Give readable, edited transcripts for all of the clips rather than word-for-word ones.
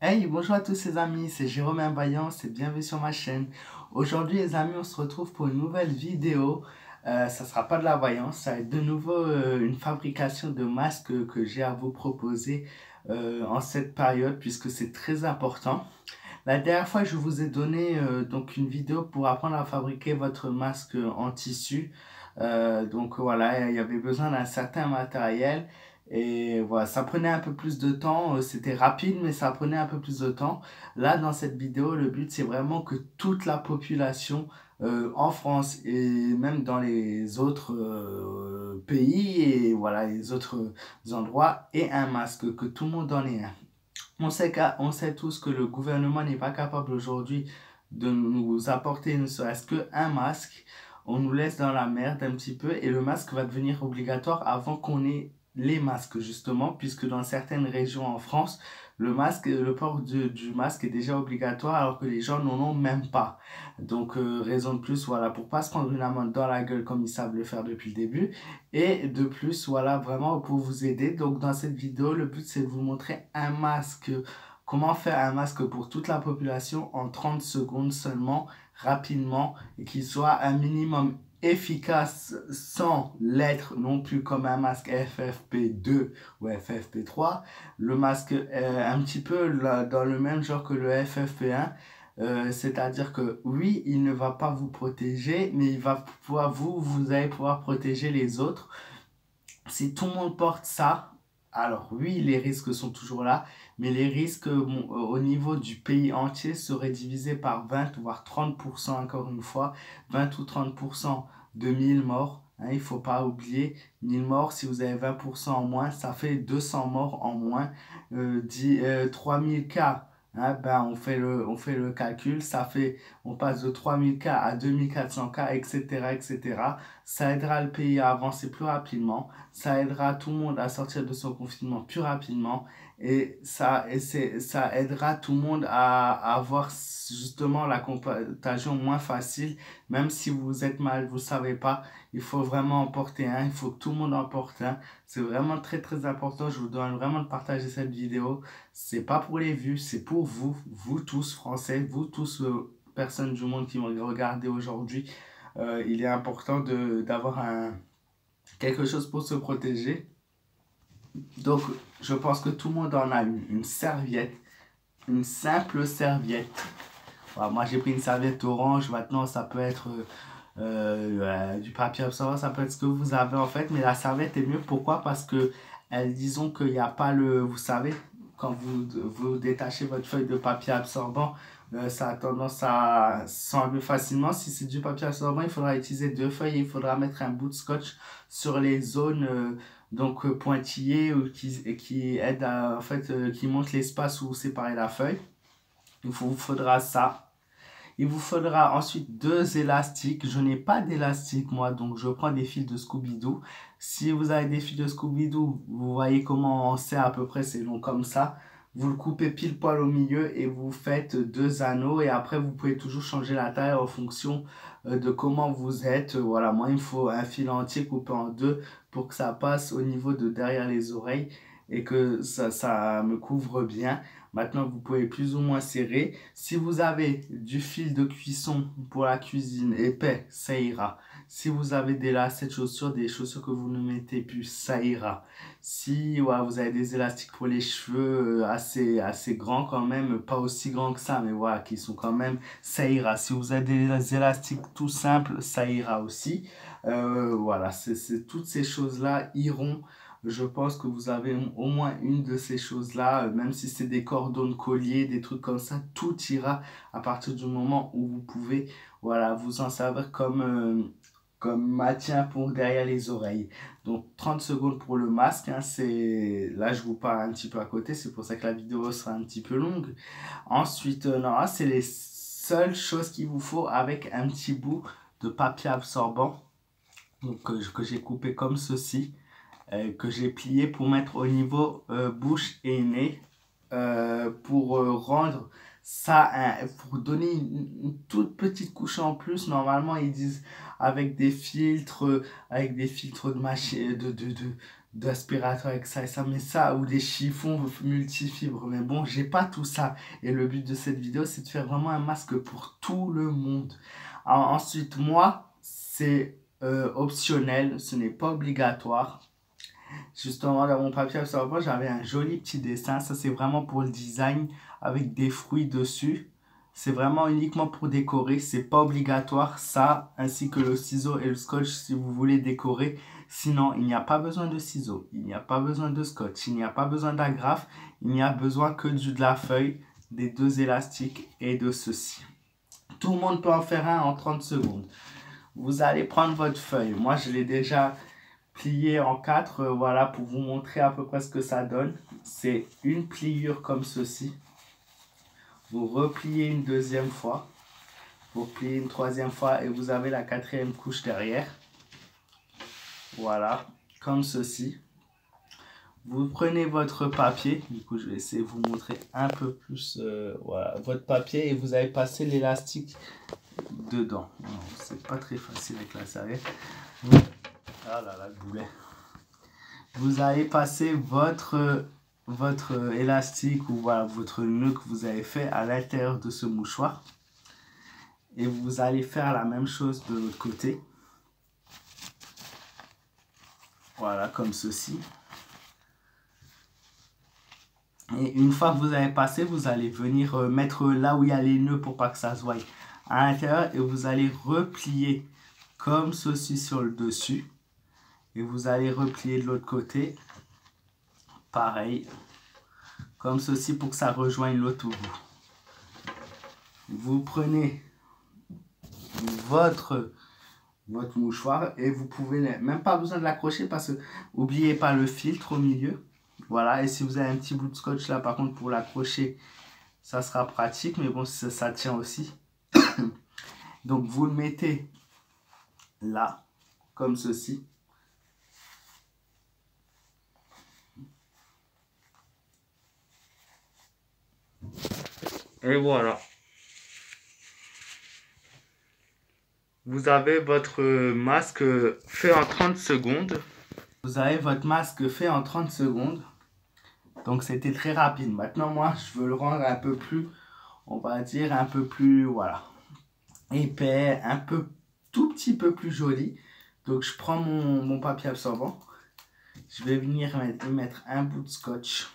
Hey, bonjour à tous les amis, c'est Jérôme Vaillance et bienvenue sur ma chaîne. Aujourd'hui les amis, on se retrouve pour une nouvelle vidéo. Ça sera pas de la voyance, ça va être de nouveau une fabrication de masques que j'ai à vous proposer en cette période puisque c'est très important. La dernière fois, je vous ai donné donc une vidéo pour apprendre à fabriquer votre masque en tissu. Donc voilà, il y avait besoin d'un certain matériel. Et voilà, ça prenait un peu plus de temps. C'était rapide, mais ça prenait un peu plus de temps. Là, dans cette vidéo, le but, c'est vraiment que toute la population en France et même dans les autres pays et voilà, les autres endroits ait un masque, que tout le monde en ait un. On sait tous que le gouvernement n'est pas capable aujourd'hui de nous apporter ne serait-ce qu'un masque. On nous laisse dans la merde un petit peu et le masque va devenir obligatoire avant qu'on ait les masques justement, puisque dans certaines régions en France, le port du masque est déjà obligatoire alors que les gens n'en ont même pas. Donc raison de plus, voilà, pour pas se prendre une amende dans la gueule comme ils savent le faire depuis le début. Et de plus, voilà, vraiment pour vous aider. Donc dans cette vidéo, le but c'est de vous montrer un masque. Comment faire un masque pour toute la population en 30 secondes seulement, rapidement, et qu'il soit un minimum efficace sans l'être non plus comme un masque FFP2 ou FFP3. Le masque un petit peu dans le même genre que le FFP1. C'est-à-dire que oui, il ne va pas vous protéger, mais il va pouvoir vous allez pouvoir protéger les autres. Si tout le monde porte ça, alors oui, les risques sont toujours là, mais les risques au niveau du pays entier seraient divisés par 20 voire 30% encore une fois, 20 ou 30% de 1000 morts. Hein, il ne faut pas oublier, 1000 morts, si vous avez 20% en moins, ça fait 200 morts en moins. 3000 cas, hein, ben on fait le calcul, on passe de 3000 cas à 2400 cas, etc., etc. Ça aidera le pays à avancer plus rapidement, ça aidera tout le monde à sortir de son confinement plus rapidement ça aidera tout le monde à avoir justement la contagion moins facile. Même si vous êtes malade, vous ne savez pas, il faut vraiment en porter un, il faut que tout le monde en porte un. C'est vraiment très très important, je vous demande vraiment de partager cette vidéo. C'est pas pour les vues, c'est pour vous, vous tous Français, vous tous personnes du monde qui me regardez aujourd'hui. Il est important d'avoir quelque chose pour se protéger. Donc, je pense que tout le monde en a une serviette, une simple serviette. Voilà, moi, j'ai pris une serviette orange. Maintenant, ça peut être du papier absorbant, ça peut être ce que vous avez en fait. Mais la serviette est mieux. Pourquoi? Parce que, disons qu'il n'y a pas le. Vous savez, quand vous détachez votre feuille de papier absorbant, ça a tendance à s'enlever facilement. Si c'est du papier absorbant, il faudra utiliser deux feuilles et il faudra mettre un bout de scotch sur les zones pointillées ou qui aident en fait, qui montrent l'espace où vous séparez la feuille. Il vous faudra ça. Il vous faudra ensuite deux élastiques. Je n'ai pas d'élastique moi, donc je prends des fils de Scooby-Doo. Si vous avez des fils de Scooby-Doo, vous voyez comment on sait à peu près, c'est long comme ça. Vous le coupez pile poil au milieu et vous faites deux anneaux. Et après, vous pouvez toujours changer la taille en fonction de comment vous êtes. Voilà, moi, il me faut un fil entier coupé en deux pour que ça passe au niveau de derrière les oreilles et que ça me couvre bien. Maintenant, vous pouvez plus ou moins serrer. Si vous avez du fil de cuisson pour la cuisine épais, ça ira. Si vous avez des lacets de chaussures, des chaussures que vous ne mettez plus, ça ira. Si ouais, vous avez des élastiques pour les cheveux assez grands quand même, pas aussi grands que ça, mais voilà, qui sont quand même, ça ira. Si vous avez des élastiques tout simples, ça ira aussi. Voilà, toutes ces choses-là iront. Je pense que vous avez au moins une de ces choses-là, même si c'est des cordons de collier, des trucs comme ça, tout ira à partir du moment où vous pouvez, voilà, vous en servir comme maintien pour derrière les oreilles. Donc 30 secondes pour le masque, hein, là je vous parle un petit peu à côté, c'est pour ça que la vidéo sera un petit peu longue. Ensuite, non, c'est les seules choses qu'il vous faut avec un petit bout de papier absorbant donc, que j'ai coupé comme ceci que j'ai plié pour mettre au niveau bouche et nez pour rendre ça, pour donner une toute petite couche en plus. Normalement, ils disent avec des filtres de machine, d'aspirateur avec ça et ça, mais ça, ou des chiffons multifibres. Mais bon, j'ai pas tout ça. Et le but de cette vidéo, c'est de faire vraiment un masque pour tout le monde. Alors, ensuite, moi, c'est optionnel, ce n'est pas obligatoire. Justement, dans mon papier absorbant, j'avais un joli petit dessin. Ça, c'est vraiment pour le design avec des fruits dessus. C'est vraiment uniquement pour décorer. C'est pas obligatoire, ça, ainsi que le ciseau et le scotch si vous voulez décorer. Sinon, il n'y a pas besoin de ciseaux, il n'y a pas besoin de scotch, il n'y a pas besoin d'agrafe. Il n'y a besoin que de la feuille, des 2 élastiques et de ceci. Tout le monde peut en faire un en 30 secondes. Vous allez prendre votre feuille. Moi, je l'ai déjà plié en 4, voilà, pour vous montrer à peu près ce que ça donne. C'est une pliure comme ceci. Vous repliez une deuxième fois. Vous pliez une troisième fois et vous avez la 4e couche derrière. Voilà, comme ceci. Vous prenez votre papier. Du coup, je vais essayer de vous montrer un peu plus voilà, votre papier et vous allez passer l'élastique dedans. C'est pas très facile avec la serviette. Ah là là, le boulet. Vous allez passer votre élastique ou voilà, votre nœud que vous avez fait à l'intérieur de ce mouchoir. Et vous allez faire la même chose de l'autre côté. Voilà, comme ceci. Et une fois que vous avez passé, vous allez venir mettre là où il y a les nœuds pour pas que ça se voie à l'intérieur. Et vous allez replier comme ceci sur le dessus. Et vous allez replier de l'autre côté. Pareil. Comme ceci pour que ça rejoigne l'autre bout. Vous prenez votre mouchoir et vous pouvez même pas besoin de l'accrocher parce que n'oubliez pas le filtre au milieu. Voilà, et si vous avez un petit bout de scotch là par contre pour l'accrocher, ça sera pratique, mais bon ça tient aussi. Donc vous le mettez là, comme ceci. Et voilà. Vous avez votre masque fait en 30 secondes. Vous avez votre masque fait en 30 secondes. Donc c'était très rapide. Maintenant moi je veux le rendre un peu plus, on va dire un peu plus, voilà, épais, un peu, tout petit peu plus joli. Donc je prends mon papier absorbant. Je vais venir mettre un bout de scotch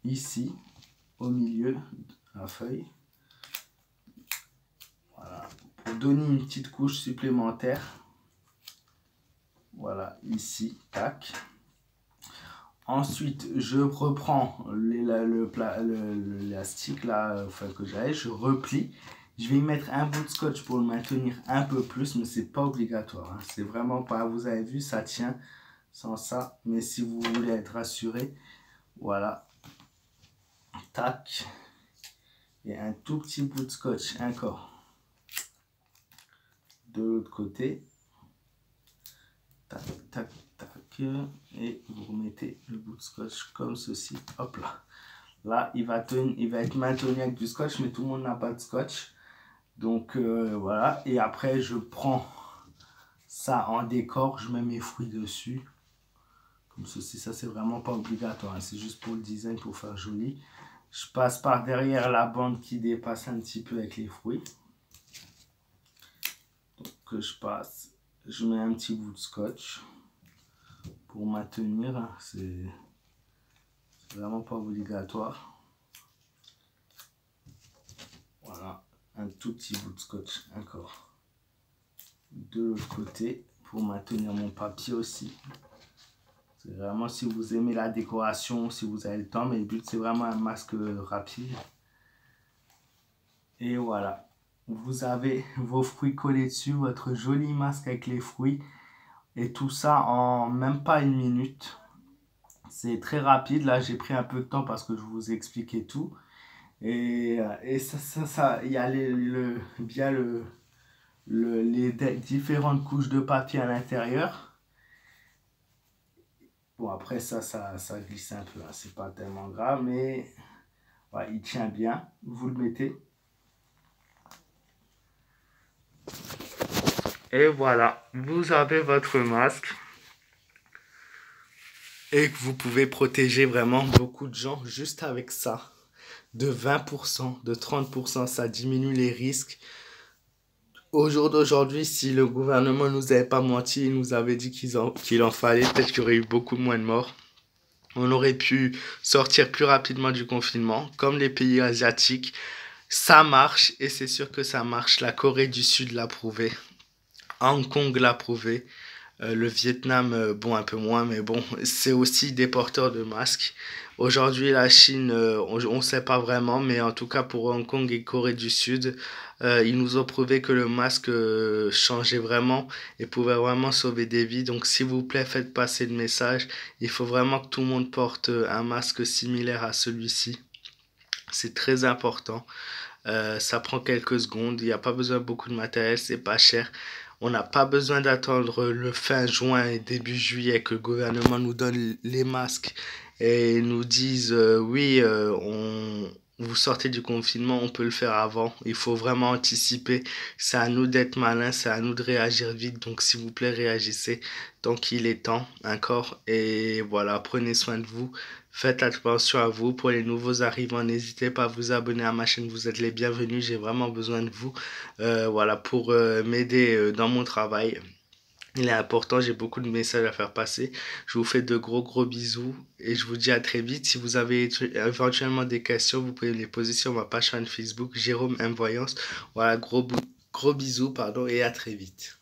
ici, au milieu de la feuille. Voilà, pour donner une petite couche supplémentaire. Voilà, ici, tac. Ensuite, je reprends l'élastique là, enfin, que j'avais, je replie. Je vais y mettre un bout de scotch pour le maintenir un peu plus, mais c'est pas obligatoire. Hein. C'est vraiment pas, vous avez vu, ça tient sans ça. Mais si vous voulez être rassuré, voilà. Tac. Et un tout petit bout de scotch encore. De l'autre côté. Tac, tac, tac. Et vous remettez le bout de scotch comme ceci. Hop là. Là, il va être maintenu avec du scotch, mais tout le monde n'a pas de scotch. Donc voilà. Et après, je prends ça en décor. Je mets mes fruits dessus. Comme ceci. Ça, c'est vraiment pas obligatoire. Hein. C'est juste pour le design, pour faire joli. Je passe par derrière la bande qui dépasse un petit peu avec les fruits. Donc je passe. Je mets un petit bout de scotch pour maintenir. Hein. C'est vraiment pas obligatoire. Voilà, un tout petit bout de scotch encore de l'autre côté pour maintenir mon papier aussi. C'est vraiment si vous aimez la décoration, si vous avez le temps, mais le but c'est vraiment un masque rapide. Et voilà, vous avez vos fruits collés dessus, votre joli masque avec les fruits et tout ça en même pas une minute. C'est très rapide, là j'ai pris un peu de temps parce que je vous ai expliqué tout. Et ça, il y a bien les différentes couches de papier à l'intérieur. Bon, après ça glisse un peu, hein. C'est pas tellement grave, mais ouais, il tient bien. Vous le mettez. Et voilà, vous avez votre masque. et que vous pouvez protéger vraiment beaucoup de gens juste avec ça. De 20%, de 30%, ça diminue les risques. Au jour d'aujourd'hui, si le gouvernement nous avait pas menti, il nous avait dit qu'il en fallait, peut-être qu'il y aurait eu beaucoup moins de morts. On aurait pu sortir plus rapidement du confinement, comme les pays asiatiques. Ça marche et c'est sûr que ça marche. La Corée du Sud l'a prouvé. Hong Kong l'a prouvé. Le Vietnam, bon, un peu moins, mais bon, c'est aussi des porteurs de masques. Aujourd'hui, la Chine, on ne sait pas vraiment, mais en tout cas pour Hong Kong et Corée du Sud, ils nous ont prouvé que le masque changeait vraiment et pouvait vraiment sauver des vies. Donc, s'il vous plaît, faites passer le message. Il faut vraiment que tout le monde porte un masque similaire à celui-ci. C'est très important. Ça prend quelques secondes. Il n'y a pas besoin de beaucoup de matériel. C'est pas cher. On n'a pas besoin d'attendre le fin juin et début juillet que le gouvernement nous donne les masques et nous dise oui, vous sortez du confinement, on peut le faire avant. Il faut vraiment anticiper. C'est à nous d'être malins, c'est à nous de réagir vite. Donc s'il vous plaît, réagissez tant qu'il est temps encore. Et voilà, prenez soin de vous. Faites attention à vous. Pour les nouveaux arrivants, n'hésitez pas à vous abonner à ma chaîne. Vous êtes les bienvenus. J'ai vraiment besoin de vous. Voilà, pour m'aider dans mon travail. Il est important, j'ai beaucoup de messages à faire passer. Je vous fais de gros bisous et je vous dis à très vite. Si vous avez éventuellement des questions, vous pouvez les poser sur ma page Facebook, Jérôme M Voyance. Voilà, gros bisous, pardon, et à très vite.